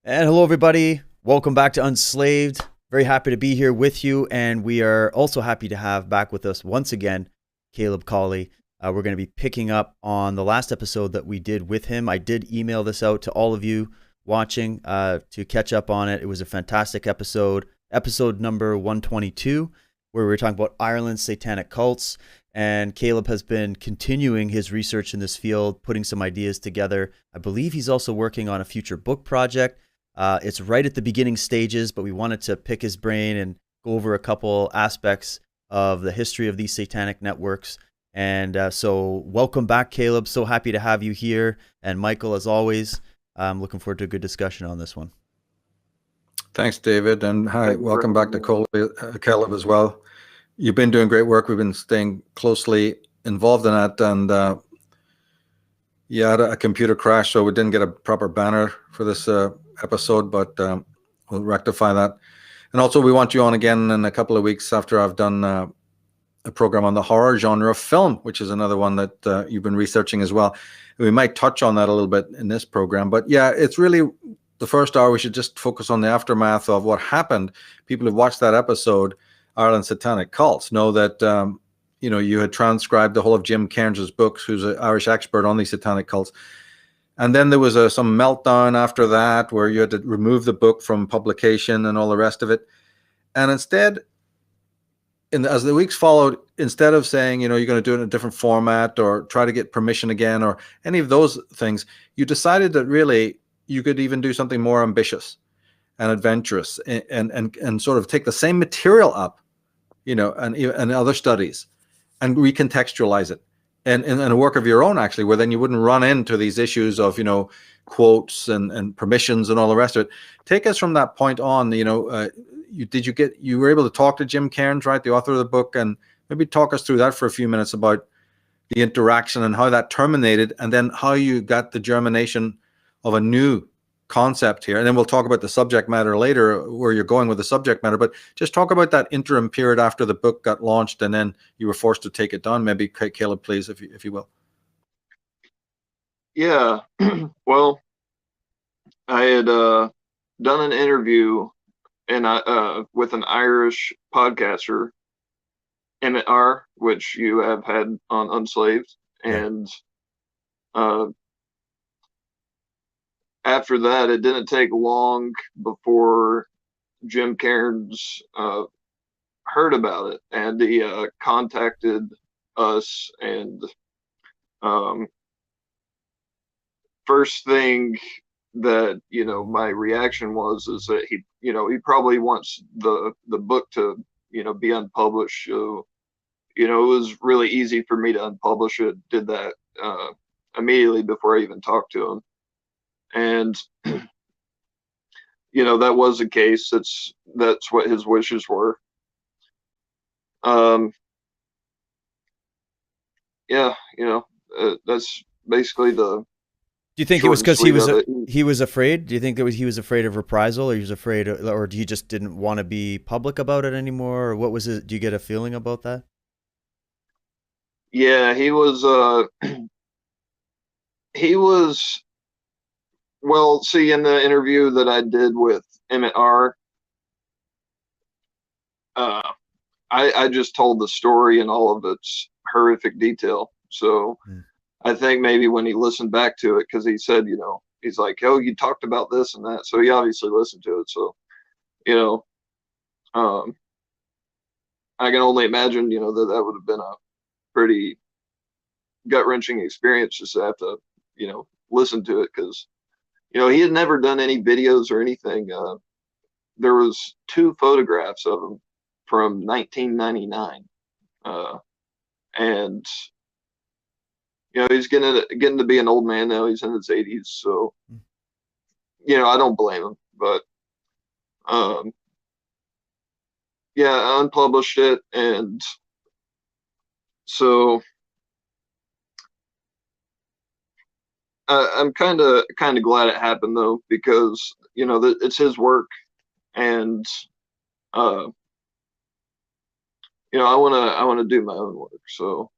And hello, everybody. Welcome back to Unslaved. Very happy to be here with you. And we are also happy to have back with us once again Caleb Colley. We're going to be picking up on the last episode that we did with him. I did email this out to all of you watching to catch up on it. It was a fantastic episode number 122, where we were talking about Ireland's satanic cults. And Caleb has been continuing his research in this field, putting some ideas together. I believe he's also working on a future book project. It's right at the beginning stages, but we wanted to pick his brain and go over a couple aspects of the history of these satanic networks. And so welcome back, Caleb. So happy to have you here. And Michael, as always, I'm looking forward to a good discussion on this one. Thanks, David. And hi, welcome back to Colley, Caleb as well. You've been doing great work. We've been staying closely involved in that. And you had a computer crash, so we didn't get a proper banner for this episode, but we'll rectify that. And also, we want you on again in a couple of weeks after I've done a program on the horror genre of film, which is another one that you've been researching as well. We might touch on that a little bit in this program, but yeah, it's really the first hour. We should just focus on the aftermath of what happened. People who've watched that episode, Ireland's Satanic Cults, know that you had transcribed the whole of Jim Cairns's books, who's an Irish expert on these satanic cults. And then there was some meltdown after that where you had to remove the book from publication and all the rest of it. And instead, as the weeks followed, instead of saying, you're going to do it in a different format or try to get permission again or any of those things, you decided that really you could even do something more ambitious and adventurous and sort of take the same material up, and other studies and recontextualize it. And a work of your own, actually, where then you wouldn't run into these issues of, quotes and permissions and all the rest of it. Take us from that point on, you were able to talk to Jim Cairns, right, the author of the book, and maybe talk us through that for a few minutes about the interaction and how that terminated, and then how you got the germination of a new concept here. And then we'll talk about the subject matter later, where you're going with the subject matter, but just talk about that interim period after the book got launched and then you were forced to take it down. Maybe Caleb, please, if you will. Yeah. Well, I had done an interview with an Irish podcaster, Emmett R., which you have had on Unslaved. And after that, it didn't take long before Jim Cairns heard about it, and he contacted us. And first thing that my reaction is that he probably wants the book to be unpublished. So it was really easy for me to unpublish it. Did that immediately before I even talked to him. And that was the case. That's what his wishes were. That's basically the. Do you think it was because he was afraid? Do you think he was afraid of reprisal, or he was afraid, or he just didn't want to be public about it anymore? Or what was it? Do you get a feeling about that? Yeah, he was. He was. Well, see, in the interview that I did with Emmett R., I just told the story in all of its horrific detail. So I think maybe when he listened back to it, because he said, he's like, oh, you talked about this and that. So he obviously listened to it. So, I can only imagine, that would have been a pretty gut-wrenching experience just to have to, listen to it, because he had never done any videos or anything. There was 2 photographs of him from 1999. And, he's getting to be an old man now. He's in his 80s. So, I don't blame him. But, yeah, I unpublished it. And so I'm kind of glad it happened, though, because it's his work, and I want to do my own work. So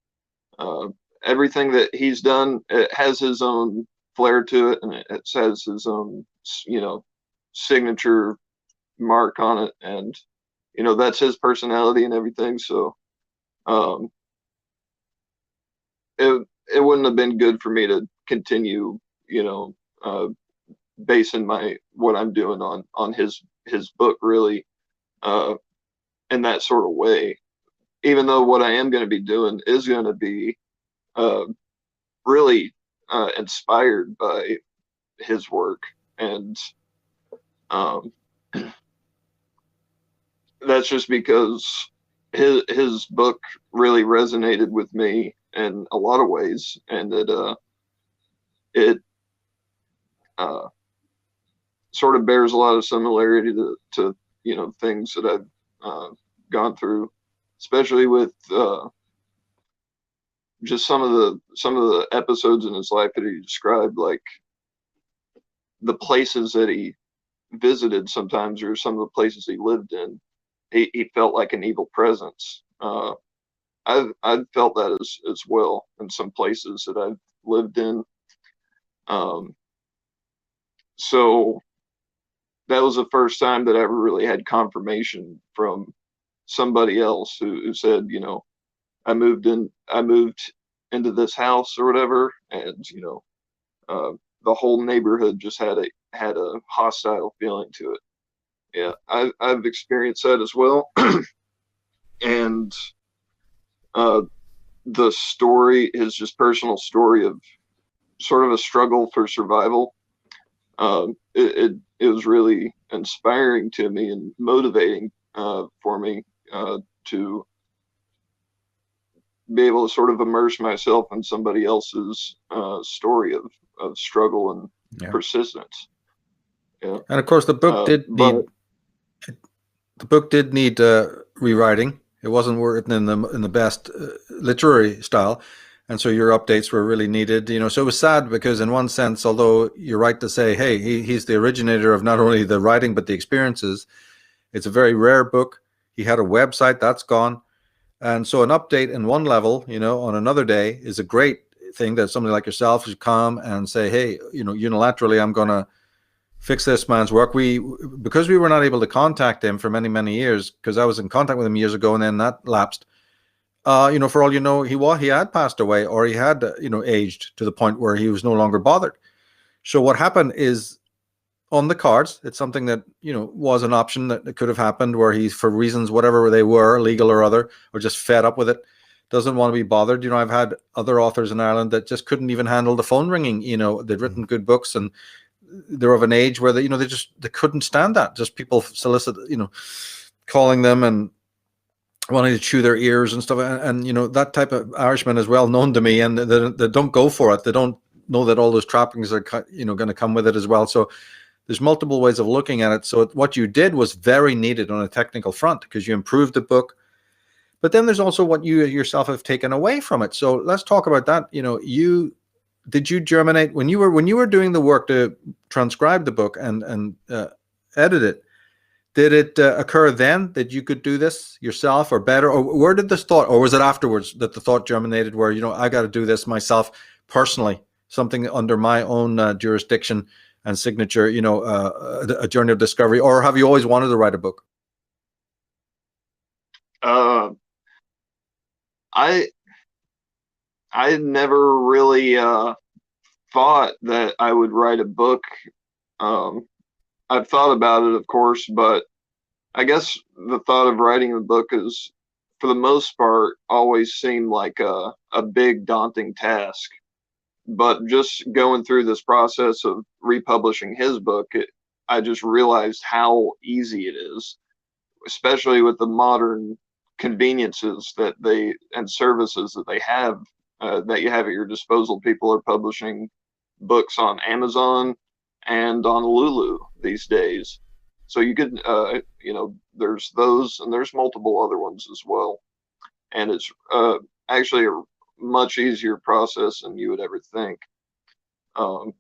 everything that he's done, it has his own flair to it, and it has his own signature mark on it, and that's his personality and everything. So it wouldn't have been good for me to continue, basing what I'm doing on his book, really, in that sort of way. Even though what I am going to be doing is going to be really inspired by his work, and that's just because his book really resonated with me in a lot of ways, and it sort of bears a lot of similarity to things that I've gone through, especially with just some of the episodes in his life that he described, like the places that he visited sometimes, or some of the places he lived in. He felt like an evil presence. I've felt that as well in some places that I've lived in. So that was the first time that I ever really had confirmation from somebody else who said, I moved into this house or whatever, and the whole neighborhood just had a hostile feeling to it. Yeah, I've experienced that as well. And the story is just personal story of sort of a struggle for survival. It was really inspiring to me and motivating for me to be able to sort of immerse myself in somebody else's story of struggle and persistence. Yeah. And of course, the book did need rewriting. It wasn't written in the best literary style, and so your updates were really needed. So it was sad because, in one sense, although you're right to say, hey, he's the originator of not only the writing but the experiences. It's a very rare book. He had a website that's gone, and so an update in one level, on another day, is a great thing that somebody like yourself should come and say, hey, unilaterally, I'm going to fix this man's work. Because we were not able to contact him for many, many years, because I was in contact with him years ago and then that lapsed. For all you know, he had passed away, or he had, aged to the point where he was no longer bothered. So what happened is, on the cards, it's something that, was an option that could have happened, where he, for reasons, whatever they were, legal or other, or just fed up with it, doesn't want to be bothered. I've had other authors in Ireland that just couldn't even handle the phone ringing. They'd written good books, and they're of an age where they couldn't stand that. Just people solicit, calling them and wanting to chew their ears and stuff. And that type of Irishman is well known to me, and they don't go for it. They don't know that all those trappings are, going to come with it as well. So there's multiple ways of looking at it. So what you did was very needed on a technical front, because you improved the book. But then there's also what you yourself have taken away from it. So let's talk about that. Did you germinate when you were doing the work to transcribe the book and edit it? Did it occur then that you could do this yourself, or better, or where did this thought, or was it afterwards that the thought germinated, where I got to do this myself personally, something under my own jurisdiction and signature, a journey of discovery? Or have you always wanted to write a book? I never really thought that I would write a book. I've thought about it, of course, but I guess the thought of writing a book is, for the most part, always seemed like a big, daunting task. But just going through this process of republishing his book, I just realized how easy it is, especially with the modern conveniences and services that they have, that you have at your disposal. People are publishing books on Amazon and on Lulu these days. So you could, there's those, and there's multiple other ones as well. And it's actually a much easier process than you would ever think. And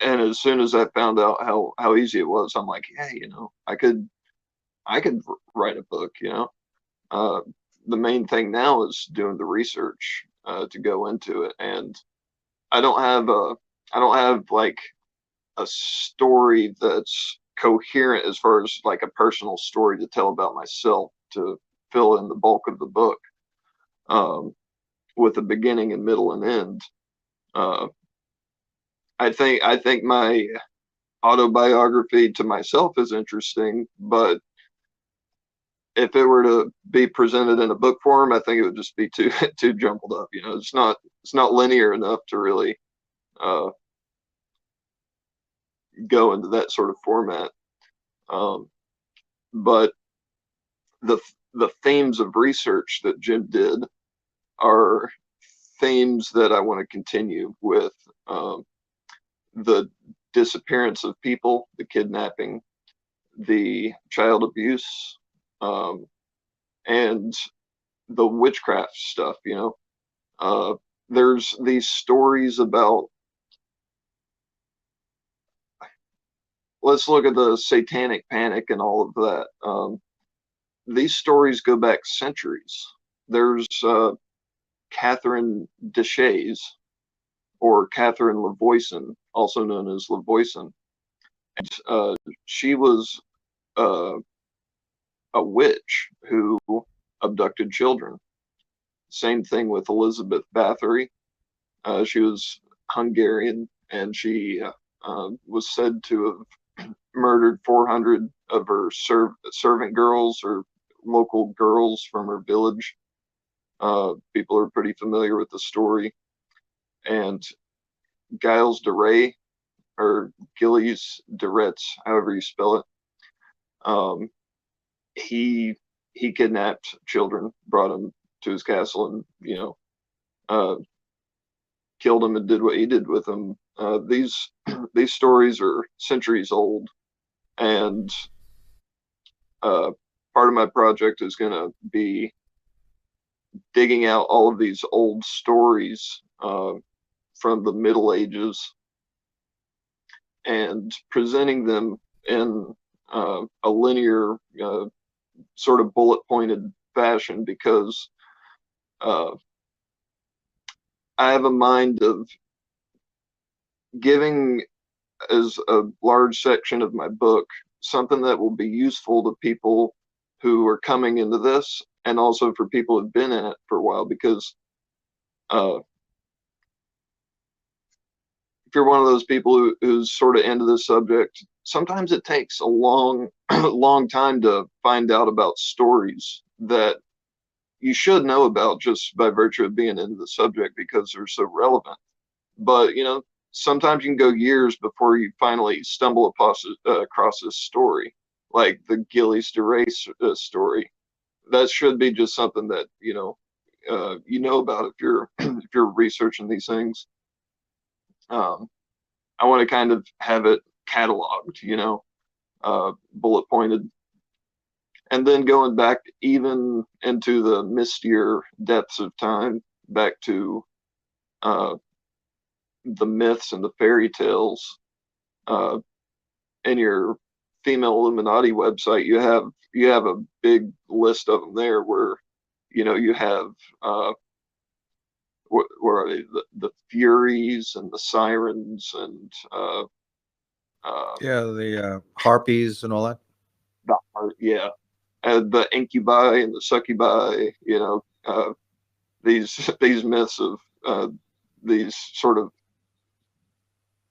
as soon as I found out how easy it was, I'm like, yeah, I could write a book. The main thing now is doing the research to go into it, and I don't have like a story that's coherent as far as like a personal story to tell about myself to fill in the bulk of the book, with a beginning and middle and end. I think my autobiography to myself is interesting, but if it were to be presented in a book form, I think it would just be too too jumbled up. You know, it's not linear enough to really go into that sort of format. But the themes of research that Jim did are themes that I want to continue with. The disappearance of people, the kidnapping, the child abuse, and the witchcraft stuff. You know, there's these stories about. Let's look at the Satanic Panic and all of that. These stories go back centuries. There's Catherine Deshays, or Catherine Lavoison, also known as Lavoison. And, she was a witch who abducted children. Same thing with Elizabeth Bathory. She was Hungarian, and she was said to have murdered 400 of her servant girls or local girls from her village. People are pretty familiar with the story. And Giles de Rais, or Gilles de Retz, however you spell it, he kidnapped children, brought them to his castle, and killed them and did what he did with them. These stories are centuries old, and part of my project is going to be digging out all of these old stories from the Middle Ages and presenting them in a linear, sort of bullet-pointed fashion, because I have a mind of giving, as a large section of my book, something that will be useful to people who are coming into this, and also for people who've been in it for a while, because if you're one of those people who's sort of into this subject, sometimes it takes a long long time to find out about stories that you should know about just by virtue of being into the subject, because they're so relevant. But sometimes you can go years before you finally stumble across this story, like the Gilles de Rais story. That should be just something that you know about if you're if you're researching these things. I want to kind of have it cataloged, bullet pointed, and then going back even into the mistier depths of time, back to the myths and the fairy tales. In your Female Illuminati website, you have a big list of them there, where you have what are they, the Furies and the Sirens, and the harpies and all that. And the incubi and the succubi. These myths of these sort of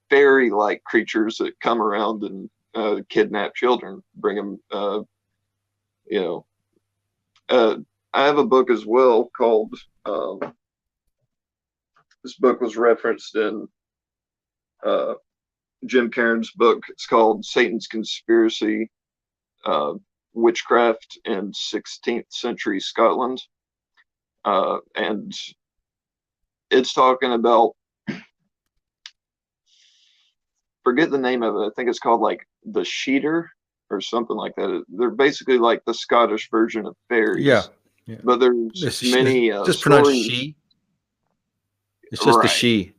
fairy-like creatures that come around and kidnap children, bring them. I have a book as well called. This book was referenced in Jim Cairns' book. It's called Satan's Conspiracy, Witchcraft in 16th Century Scotland. And it's talking about, forget the name of it, I think it's called like the Sheeter or something like that. They're basically like the Scottish version of fairies. Yeah. But there's many just pronounced she. It's just right. the she.